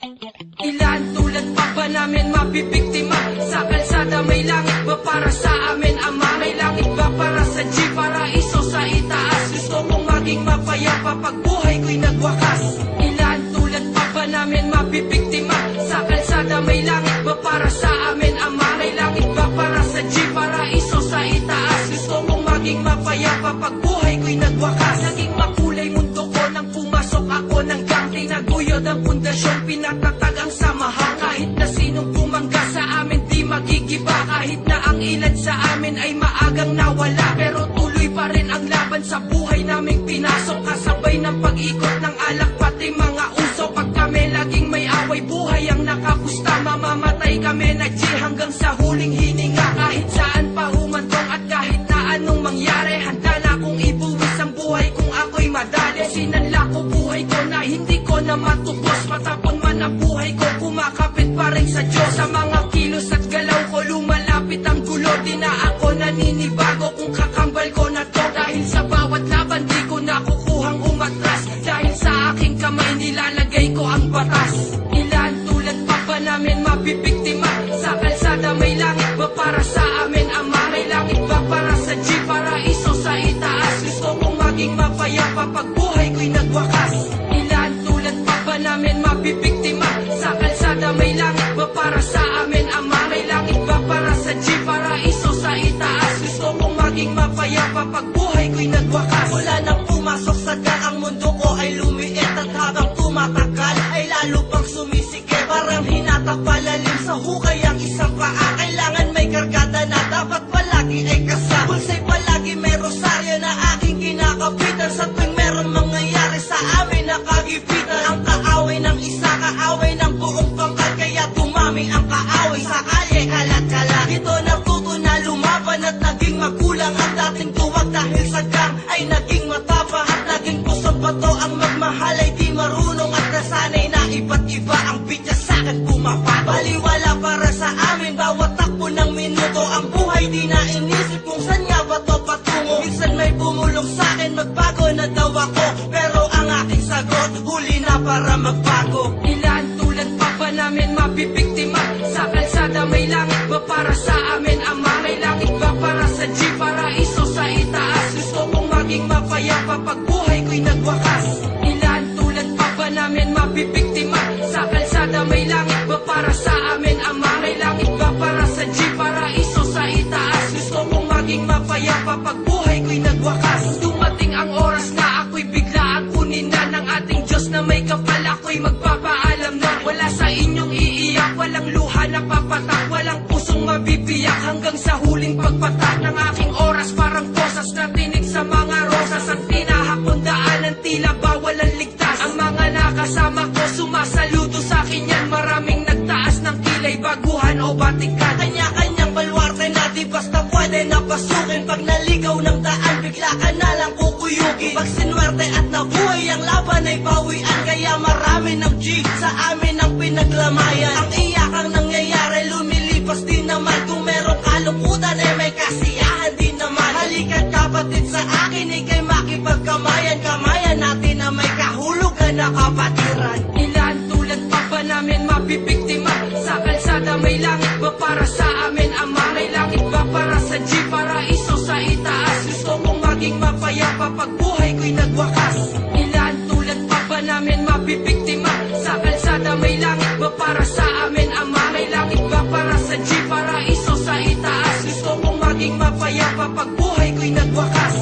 Ilan tulad pa ba namin mabibiktima? Sa kalsada may langit ba para sa amin, Ama? May langit ba para sa G, paraiso sa itaas? Gusto kong maging mapayapa pag buhay ko'y nagwakas. Ilan tulad pa ba namin mabibiktima? Sa kalsada may langit ba para sa amin, Ama? May langit ba para sa G, paraiso sa itaas? Gusto kong maging mapayapa pag buhay ko'y nagwakas. Naging makulay mundo ko nang pumasok ako ng gang. Tinaguyod ang pundasyon, pinatatag ang samahan. Kahit na sinong bumangga sa amin di magigiba. Kahit na ang ilan sa amin ay maagang nawala, pero tuloy pa rin ang laban sa buhay naming pinasok. Kasabay ng pag-ikot ng alak pati mga uso. Pag kami laging may away, buhay ang nakapusta. Mamamatay kami nag-G hanggang sa huling hininga. Kahit saan pa humantong at kahit na anong mangyari, handa na kong ibuwis ang buhay kung ako'y madali. Sinanla ko buhay ko na hindi ko na matubos. Matapon man ang buhay ko, kumakapit pa rin sa Diyos. Sa mga kilos at galaw ko, lumalapit ang gulo. Di na ako naninibago kung kakambal ko na to. Dahil sa bawat laban di ko na kukuhang umatras. Dahil sa aking kamay nilalagay ko ang batas. Ilan tulad pa ba namin mabibiktima? Sa kalsada may langit ba para sa amin, Ama? May langit ba para sa G, paraiso sa itaas? Gusto kong maging mapayapa pag buhay ko'y nagwakas. Ilan tulad pa ba namin mabibiktima? Sa kalsada may langit ba para sa amin, Ama? May langit ba para sa G, paraiso sa itaas? Gusto kong maging mapayapa pag buhay ko'y nagwakas. Wala nang pumasok sa gang, ang mundo ko ay lumiit. At habang tumatagal ay lalo pang sumisikip. Parang hinatak palalim sa hukay ang isang paa. Kailangan may kargada na dapat palagi ay kasa. Pulsay palagi may rosaryo na aking kinakapitan. Sa tuwing merong mangyayari sa amin nakagipitan. Ang kaaway ng isa, kaaway ng buong pangkat. Kaya tumami ang kaaway sa kalye, kalat-kalat. Dito natuto na lumaban at naging magulang. Ang dating tuwag dahil sa gang ay naging matapang. At naging pusong bato ang magmahal ay di marunong. At nasanay na iba't iba ang bitya sa'kin pumapato. Baliwala para sa amin bawat takbo ng minuto. Ang buhay di na inisip kung saan nga ba to patungo. Minsan may bumulong sa'kin, magbago na daw ako. Pero ang aking sagot, huli na para magbago. Ilan tulad pa ba namin mabibiktima? Sa kalsada may langit ba para sa amin, Ama? May langit ba para sa G, paraiso sa itaas? Gusto kong maging mapayapa pag buhay ko'y nagwakas. Ilan tulad pa ba namin mabibiktima? Sa kalsada may langit ba para sa amin, Ama? May langit ba para sa G, paraiso sa itaas? Gusto kong maging mapayapa pag buhay ko'y nagwakas. Dumating ang oras na ako'y biglaan kunin na ng ating Diyos na may kapal. Ako'y magpapaalam na wala sa inyong iiyak. Walang luha na papatak, walang pusong mabibiyak. Hanggang sa huling pagpatak ng aking oras, parang posas na tinig sa mga rosas. At tinahakon daanan, tila bawal ang ligtas. Ang mga nakasama ko sumasaludo sa akin yan. Maraming nagtaas ng kilay, baguhan o batikan. Kanya-kanyang balwarte na di basta pwede napasukin. Pag naligaw ng daan, bigla ka na lang kukuyugi. Pag sinwerte at nabuhay, ang laban ay bawian. Kaya marami ng G sa amin ang pinaglamayan. Ang iyakang nangyayari, lumilipas din naman. Kung merong kalungkutan, eh may kasiyahan din naman. Halika't kapatid sa akin, ikay makipagkamayan. Kamayan natin na may kahulugan na kapatiran. Ilan tulad pa ba namin mabibiktima? Sa kalsada may langit ba para sa amin, Ama? May langit ba para sa G, paraiso sa itaas? Gusto kong maging mapayapa pag buhay ko'y nagwakas. Ilan tulad pa ba namin mabibiktima? Sa kalsada may langit ba para sa amin, Ama? May langit ba para sa G, paraiso sa itaas? Gusto kong maging mapayapa pag buhay ko'y nagwakas.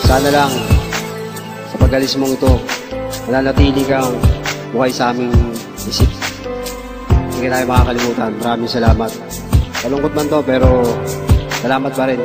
Sana lang sa pag-alis mong ito, mananatili kang buhay sa aming isip. Hindi tayo makakalimutan. Maraming salamat. Malungkot man to, pero salamat pa rin.